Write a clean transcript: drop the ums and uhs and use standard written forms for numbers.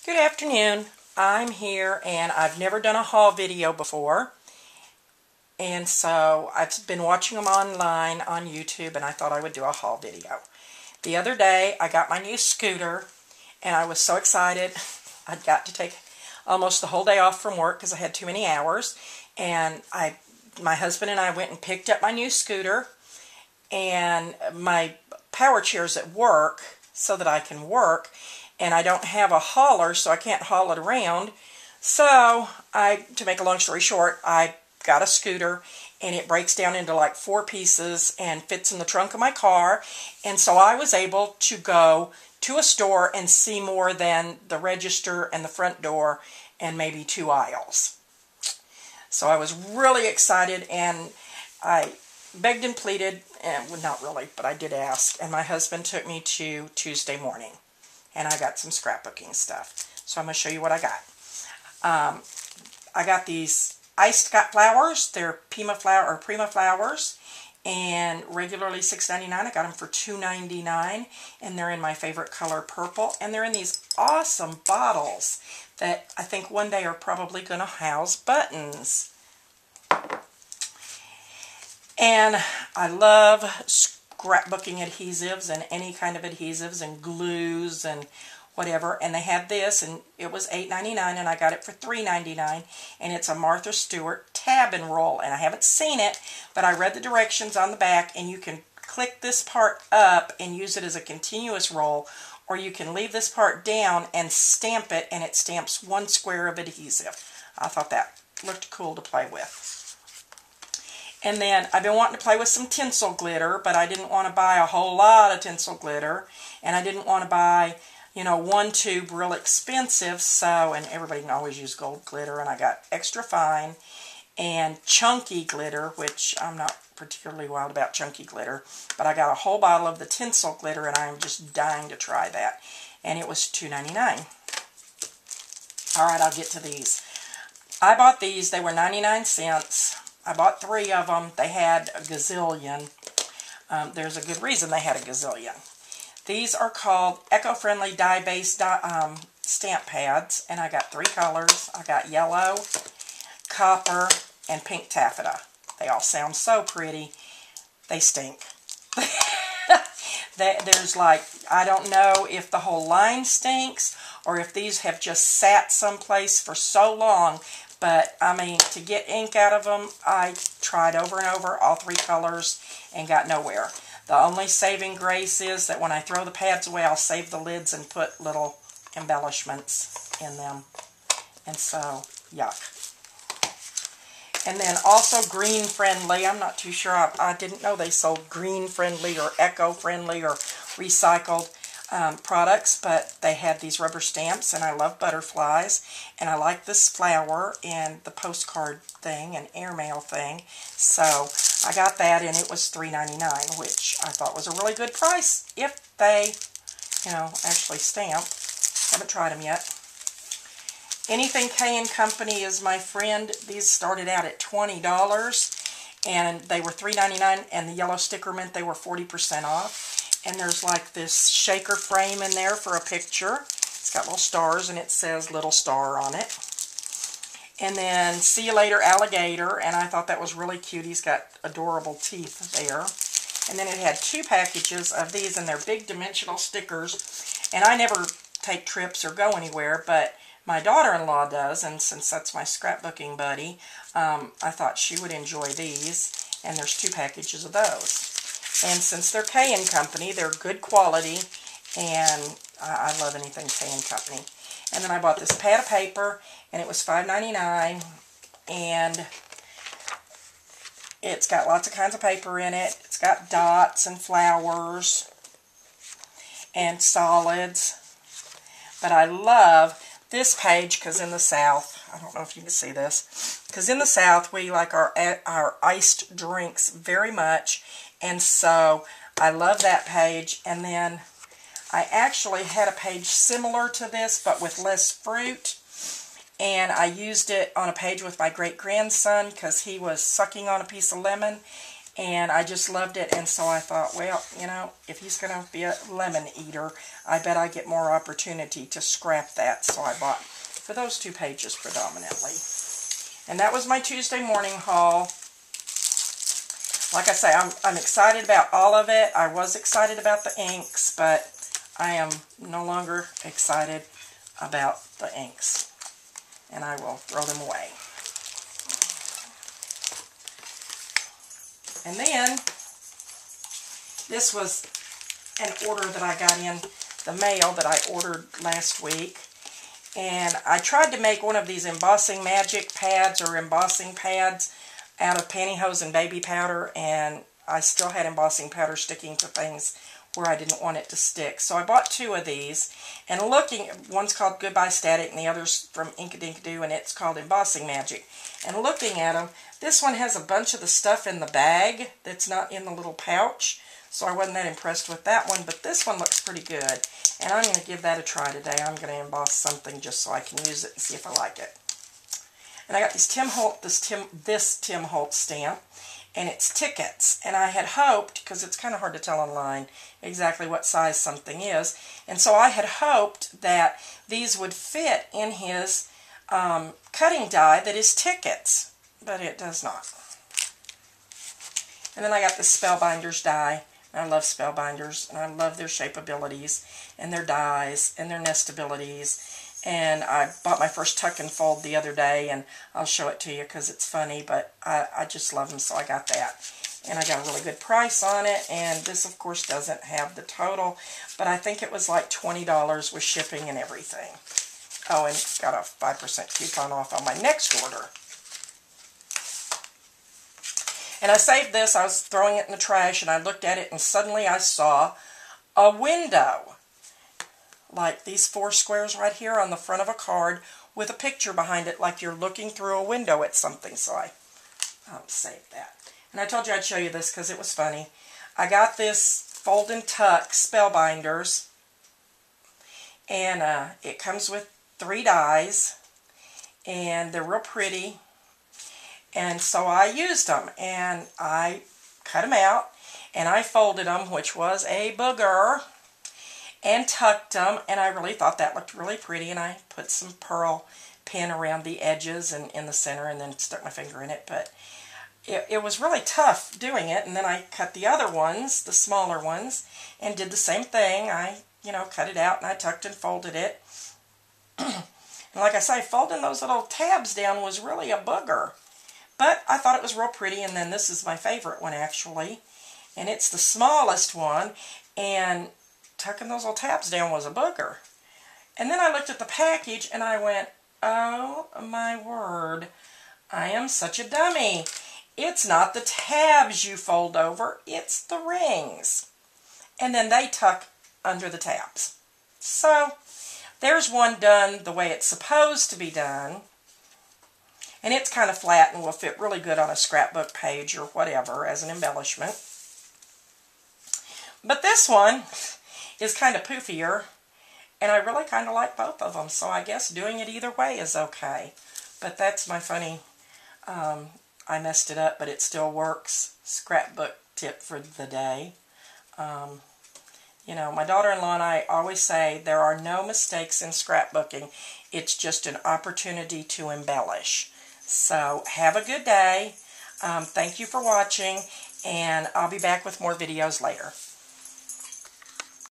Good afternoon. I'm here and I've never done a haul video before. And so I've been watching them online on YouTube and I thought I would do a haul video. The other day I got my new scooter and I was so excited. I got to take almost the whole day off from work because I had too many hours. And my husband and I went and picked up my new scooter, and my power chair's at work so that I can work. And I don't have a hauler, so I can't haul it around. So, to make a long story short, I got a scooter, and it breaks down into like 4 pieces and fits in the trunk of my car. And so I was able to go to a store and see more than the register and the front door and maybe 2 aisles. So I was really excited, and I begged and pleaded, and well, not really, but I did ask. And my husband took me to Tuesday morning. And I got some scrapbooking stuff. So I'm going to show you what I got. I got these iced flowers. They're Prima flowers. And regularly $6.99. I got them for $2.99. And they're in my favorite color, purple. And they're in these awesome bottles that I think one day are probably going to house buttons. And I love scrapbooking adhesives and any kind of adhesives and glues and whatever. And they had this, and it was $8.99, and I got it for $3.99. And it's a Martha Stewart tab and roll. And I haven't seen it, but I read the directions on the back, and you can click this part up and use it as a continuous roll, or you can leave this part down and stamp it, and it stamps 1 square of adhesive. I thought that looked cool to play with. And then I've been wanting to play with some tinsel glitter, but I didn't want to buy a whole lot of tinsel glitter. And I didn't want to buy, 1 tube real expensive. So, and everybody can always use gold glitter. And I got extra fine and chunky glitter, which I'm not particularly wild about chunky glitter. But I got a whole bottle of the tinsel glitter, and I'm just dying to try that. And it was $2.99. All right, I'll get to these. I bought these. They were 99 cents. I bought 3 of them. They had a gazillion. There's a good reason they had a gazillion. These are called eco-friendly dye-based stamp pads, and I got 3 colors. I got yellow, copper, and pink taffeta. They all sound so pretty. They stink. There's I don't know if the whole line stinks or if these have just sat someplace for so long. But, I mean, to get ink out of them, I tried over and over, all 3 colors, and got nowhere. The only saving grace is that when I throw the pads away, I'll save the lids and put little embellishments in them. And so, yuck. And then also green-friendly. I'm not too sure. I didn't know they sold green-friendly or eco-friendly or recycled products, but they had these rubber stamps, and I love butterflies, and I like this flower and the postcard thing and airmail thing, so I got that, and it was $3.99, which I thought was a really good price if they, actually stamp. Haven't tried them yet. Anything K & Company is my friend. These started out at $20, and they were $3.99, and the yellow sticker meant they were 40% off. And there's like this shaker frame in there for a picture. It's got little stars, and it says little star on it. And then See You Later Alligator, and I thought that was really cute. He's got adorable teeth there. And then it had 2 packages of these, and they're big dimensional stickers. And I never take trips or go anywhere, but my daughter-in-law does, and since that's my scrapbooking buddy, I thought she would enjoy these. And there's 2 packages of those. And since they're K & Company, they're good quality, and I love anything K & Company. And then I bought this pad of paper, and it was $5.99, and it's got lots of kinds of paper in it. It's got dots and flowers and solids. But I love this page because in the South, I don't know if you can see this, because in the South we like our iced drinks very much. And so I love that page. And then I actually had a page similar to this, but with less fruit. And I used it on a page with my great-grandson because he was sucking on a piece of lemon. and I just loved it. And so I thought, well, you know, if he's going to be a lemon eater, I bet I get more opportunity to scrap that. So I bought for those 2 pages predominantly. And that was my Tuesday morning haul. Like I say, I'm excited about all of it. I was excited about the inks, but I am no longer excited about the inks. And I will throw them away. And then, this was an order that I got in the mail that I ordered last week. And I tried to make one of these embossing magic pads or embossing pads out of pantyhose and baby powder, and I still had embossing powder sticking to things where I didn't want it to stick. So I bought 2 of these, and looking, one's called Goodbye Static and the other's from Inkadinkado, and it's called Embossing Magic. And looking at them, this one has a bunch of the stuff in the bag that's not in the little pouch, so I wasn't that impressed with that one, but this one looks pretty good. And I'm going to give that a try today. I'm going to emboss something just so I can use it and see if I like it. And I got this Tim Holtz stamp, and it's tickets. And I had hoped, because it's kind of hard to tell online exactly what size something is, and so I had hoped that these would fit in his cutting die that is tickets, but it does not. And then I got the Spellbinders die. I love Spellbinders, and I love their shapeabilities, and their dies, and their nestabilities. And I bought my first tuck and fold the other day, and I'll show it to you because it's funny, but I just love them, so I got that. And I got a really good price on it, and this, of course, doesn't have the total, but I think it was like $20 with shipping and everything. Oh, and got a 5% coupon off on my next order. And I saved this. I was throwing it in the trash, and I looked at it, and suddenly I saw a window. Like these 4 squares right here on the front of a card with a picture behind it, like you're looking through a window at something. So I saved that. And I told you I'd show you this because it was funny. I got this Fold and Tuck Spellbinders, and it comes with 3 dies, and they're real pretty. And so I used them, and I cut them out, and I folded them, which was a booger, and tucked them, and I really thought that looked really pretty, and I put some pearl pin around the edges and in the center, and then stuck my finger in it, but it was really tough doing it. And then I cut the other ones, the smaller ones, and did the same thing. I, cut it out, and I tucked and folded it. And like I say, folding those little tabs down was really a booger. But I thought it was real pretty, and then this is my favorite one, actually. And it's the smallest one, and tucking those little tabs down was a booger. And then I looked at the package, and I went, oh my word, I am such a dummy. It's not the tabs you fold over, it's the rings. And then they tuck under the tabs. So, there's one done the way it's supposed to be done. And it's kind of flat and will fit really good on a scrapbook page or whatever as an embellishment. But this one is kind of poofier, and I really kind of like both of them, so I guess doing it either way is okay. But that's my funny, I messed it up, but it still works, scrapbook tip for the day. My daughter-in-law and I always say there are no mistakes in scrapbooking. It's just an opportunity to embellish. So, have a good day. Thank you for watching, and I'll be back with more videos later.